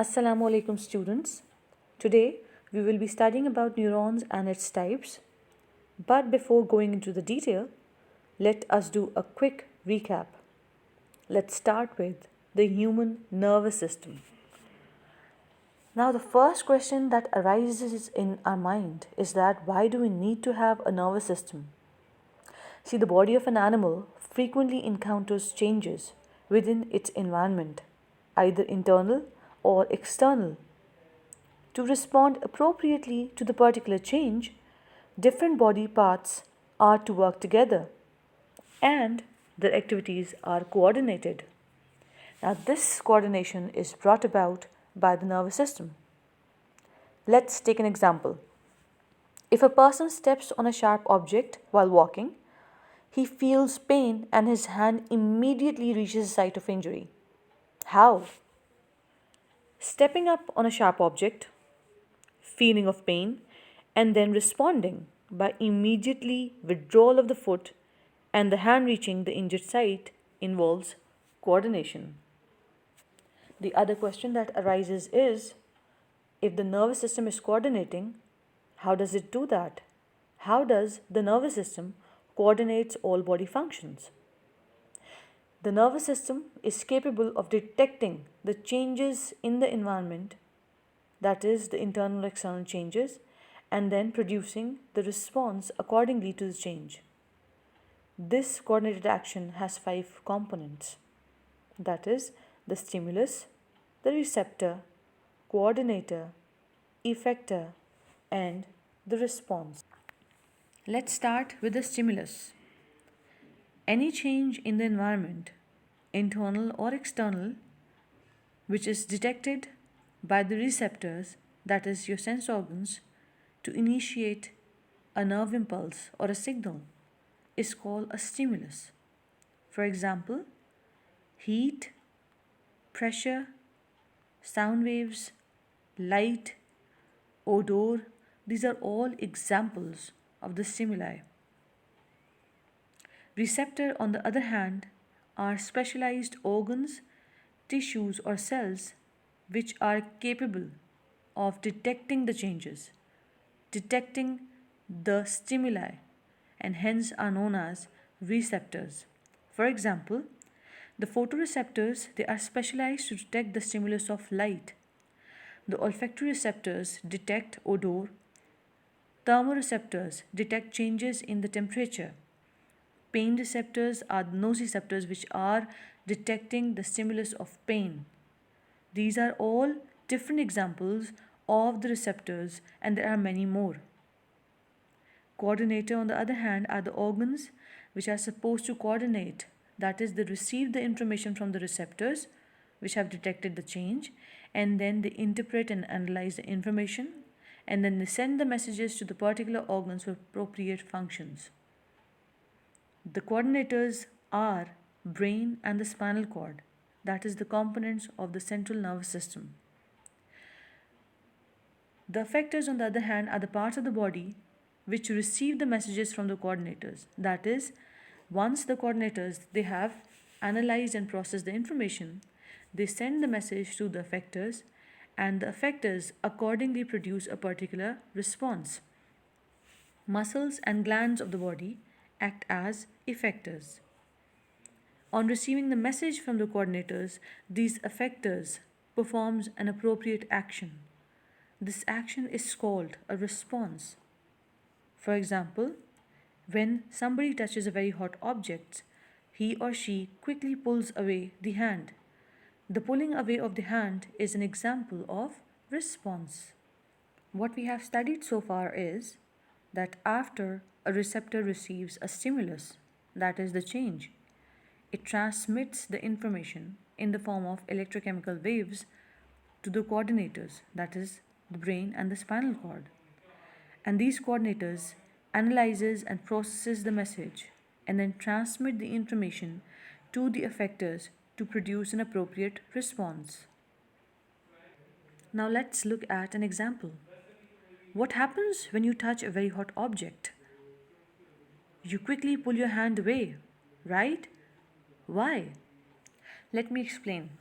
Assalamu alaikum students. Today we will be studying about neurons and its types. But before going into the detail, let us do a quick recap. Let's start with the human nervous system. Now the first question that arises in our mind is that why do we need to have a nervous system? See, the body of an animal frequently encounters changes within its environment, either internal or external. To respond appropriately to the particular change, different body parts are to work together and their activities are coordinated. Now, this coordination is brought about by the nervous system. Let's take an example. If a person steps on a sharp object while walking, he feels pain and his hand immediately reaches the site of injury. How? Stepping up on a sharp object, feeling of pain, and then responding by immediately withdrawal of the foot and the hand reaching the injured site involves coordination. The other question that arises is if the nervous system is coordinating, how does it do that? How does the nervous system coordinates all body functions? The nervous system is capable of detecting the changes in the environment, that is, the internal external changes, and then producing the response accordingly to the change. This coordinated action has five components, that is, the stimulus, the receptor, coordinator, effector, and the response. Let's start with the stimulus. Any change in the environment, internal or external, which is detected by the receptors, that is, your sense organs, to initiate a nerve impulse or a signal, is called a stimulus. For example, heat, pressure, sound waves, light, odor, these are all examples of the stimuli. Receptor, on the other hand, are specialized organs, tissues, or cells which are capable of detecting the changes, detecting the stimuli, and hence are known as receptors. For example, the photoreceptors, they are specialized to detect the stimulus of light. The olfactory receptors detect odor. Thermoreceptors detect changes in the temperature. Pain receptors are the nociceptors which are detecting the stimulus of pain. These are all different examples of the receptors, and there are many more. Coordinator, on the other hand, are the organs which are supposed to coordinate. That is, they receive the information from the receptors which have detected the change, and then they interpret and analyze the information, and then they send the messages to the particular organs for appropriate functions. The coordinators are brain and the spinal cord, that is, the components of the central nervous system. The effectors, on the other hand, are the parts of the body which receive the messages from the coordinators. That is, once the coordinators they have analyzed and processed the information, they send the message to the effectors, and the effectors accordingly produce a particular response. Muscles and glands of the body act as effectors. On receiving the message from the coordinators, these effectors performs an appropriate action. This action is called a response. For example, when somebody touches a very hot object, he or she quickly pulls away the hand. The pulling away of the hand is an example of response. What we have studied so far is that after a receptor receives a stimulus, that is the change, it transmits the information in the form of electrochemical waves to the coordinators, that is the brain and the spinal cord. And these coordinators analyzes and processes the message and then transmit the information to the effectors to produce an appropriate response. Now let's look at an example. What happens when you touch a very hot object? You quickly pull your hand away, right? Why? Let me explain.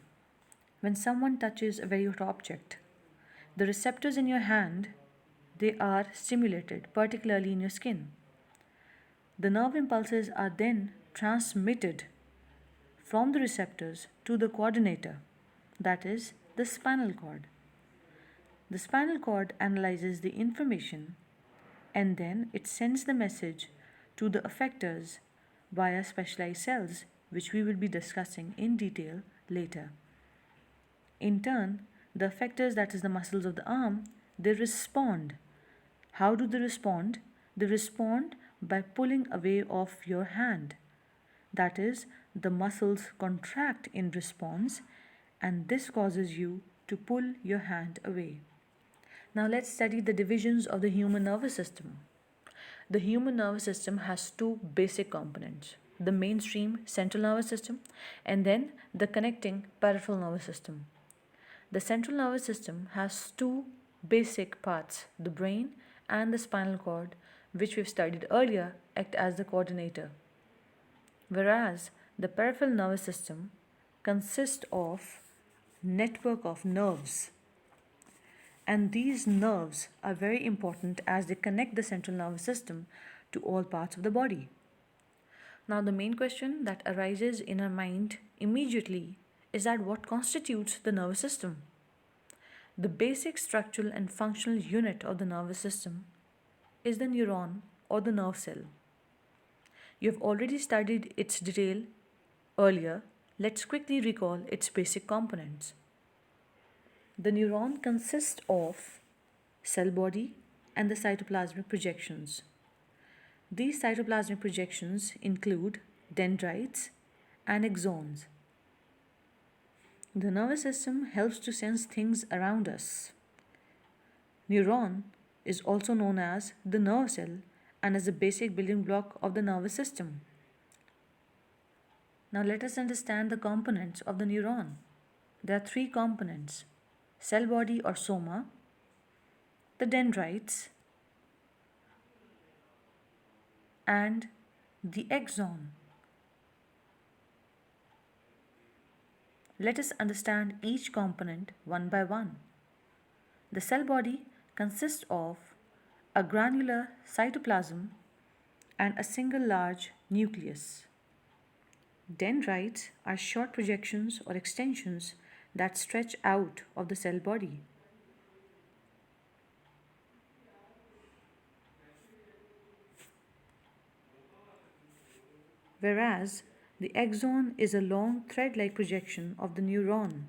When someone touches a very hot object, the receptors in your hand, they are stimulated, particularly in your skin. The nerve impulses are then transmitted from the receptors to the coordinator, that is, the spinal cord. The spinal cord analyzes the information and then it sends the message to the effectors via specialized cells, which we will be discussing in detail later. In turn, the effectors, that is, the muscles of the arm, they respond. How do they respond? They respond by pulling away of your hand. That is, the muscles contract in response, and this causes you to pull your hand away. Now, let's study the divisions of the human nervous system. The human nervous system has two basic components, the mainstream central nervous system and then the connecting peripheral nervous system. The central nervous system has two basic parts, the brain and the spinal cord, which we've studied earlier, act as the coordinator. Whereas the peripheral nervous system consists of network of nerves, and these nerves are very important as they connect the central nervous system to all parts of the body. Now, the main question that arises in our mind immediately is that what constitutes the nervous system? The basic structural and functional unit of the nervous system is the neuron or the nerve cell. You have already studied its detail earlier. Let's quickly recall its basic components. The neuron consists of cell body and the cytoplasmic projections. These cytoplasmic projections include dendrites and axons. The nervous system helps to sense things around us. Neuron is also known as the nerve cell and is a basic building block of the nervous system. Now let us understand the components of the neuron. There are three components: cell body or soma, the dendrites, and the axon. Let us understand each component one by one. The cell body consists of a granular cytoplasm and a single large nucleus. Dendrites are short projections or extensions that stretch out of the cell body. Whereas the axon is a long thread-like projection of the neuron.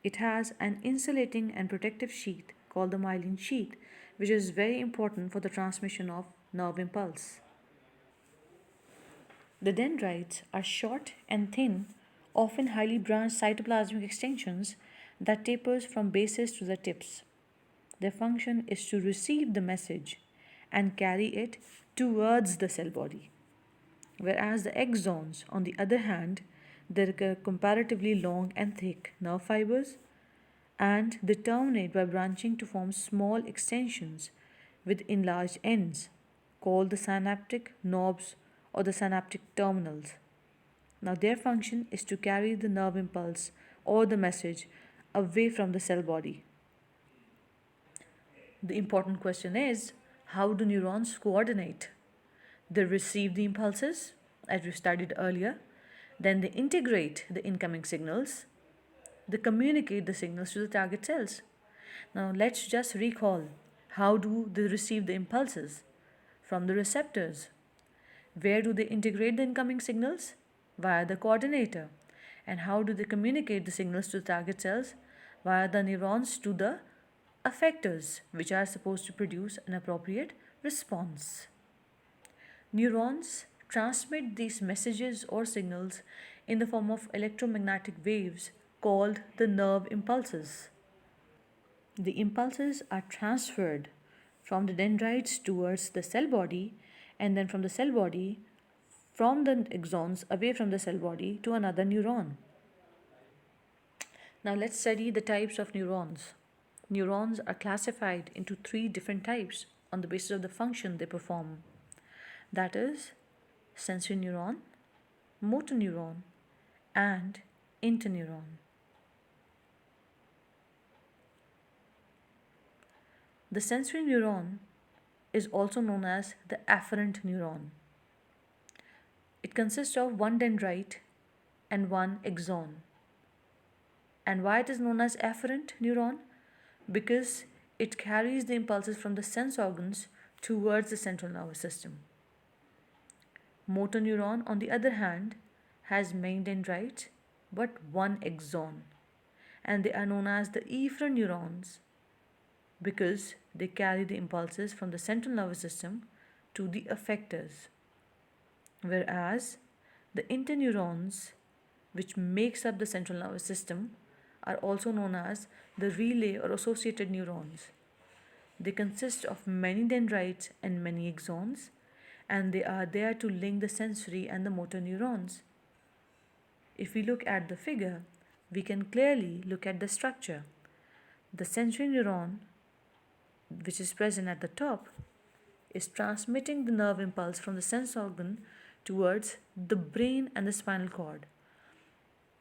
It has an insulating and protective sheath called the myelin sheath, which is very important for the transmission of nerve impulse. The dendrites are short and thin, often highly branched cytoplasmic extensions that tapers from bases to the tips. Their function is to receive the message and carry it towards the cell body. Whereas the axons, on the other hand, they're comparatively long and thick nerve fibers and they terminate by branching to form small extensions with enlarged ends called the synaptic knobs or the synaptic terminals. Now, their function is to carry the nerve impulse or the message away from the cell body. The important question is, how do neurons coordinate? They receive the impulses, as we studied earlier, then they integrate the incoming signals, they communicate the signals to the target cells. Now, let's just recall, how do they receive the impulses? From the receptors. Where do they integrate the incoming signals? Via the coordinator. And how do they communicate the signals to the target cells? Via the neurons to the effectors, which are supposed to produce an appropriate response. Neurons transmit these messages or signals in the form of electromagnetic waves called the nerve impulses. The impulses are transferred from the dendrites towards the cell body and then from the cell body, from the axons away from the cell body to another neuron. Now let's study the types of neurons. Neurons are classified into three different types on the basis of the function they perform. That is sensory neuron, motor neuron, and interneuron. The sensory neuron is also known as the afferent neuron. It consists of one dendrite and one axon. And why it is known as afferent neuron? Because it carries the impulses from the sense organs towards the central nervous system. Motor neuron, on the other hand, has many dendrites but one axon, and they are known as the efferent neurons because they carry the impulses from the central nervous system to the effectors. Whereas the interneurons, which makes up the central nervous system, are also known as the relay or associated neurons. They consist of many dendrites and many axons, and they are there to link the sensory and the motor neurons. If we look at the figure, we can clearly look at the structure. The sensory neuron, which is present at the top, is transmitting the nerve impulse from the sense organ towards the brain and the spinal cord.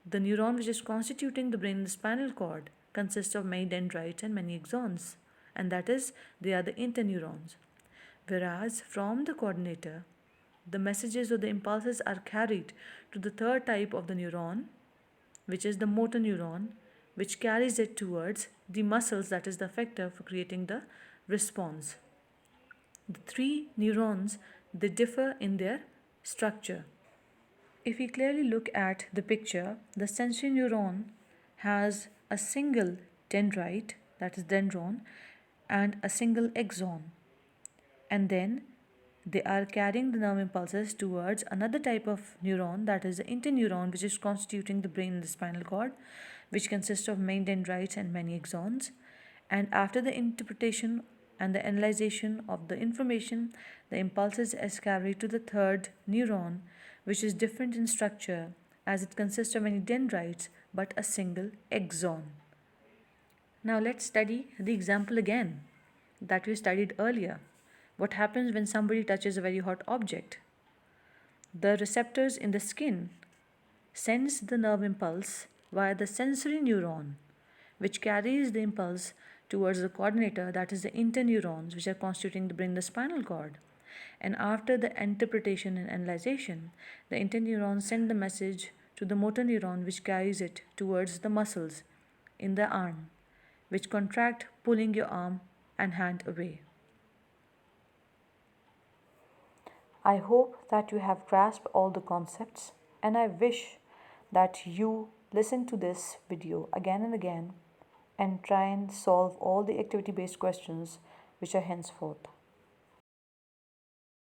The neuron which is constituting the brain and the spinal cord consists of many dendrites and many axons, and that is, they are the interneurons. Whereas from the coordinator, the messages or the impulses are carried to the third type of the neuron, which is the motor neuron, which carries it towards the muscles, that is the effector for creating the response. The three neurons, they differ in their structure. If we clearly look at the picture, the sensory neuron has a single dendrite, that is dendron, and a single axon. And then they are carrying the nerve impulses towards another type of neuron, that is the interneuron, which is constituting the brain and the spinal cord, which consists of many dendrites and many axons. And after the interpretation and the analyzation of the information, the impulses is carried to the third neuron, which is different in structure as it consists of many dendrites but a single axon. Now let's study the example again that we studied earlier. What happens when somebody touches a very hot object? The receptors in the skin sends the nerve impulse via the sensory neuron, which carries the impulse towards the coordinator, that is the interneurons, which are constituting the brain and the spinal cord. And after the interpretation and analyzation, the interneurons send the message to the motor neuron, which carries it towards the muscles in the arm, which contract, pulling your arm and hand away. I hope that you have grasped all the concepts, and I wish that you listen to this video again and again and try and solve all the activity based questions which are henceforth.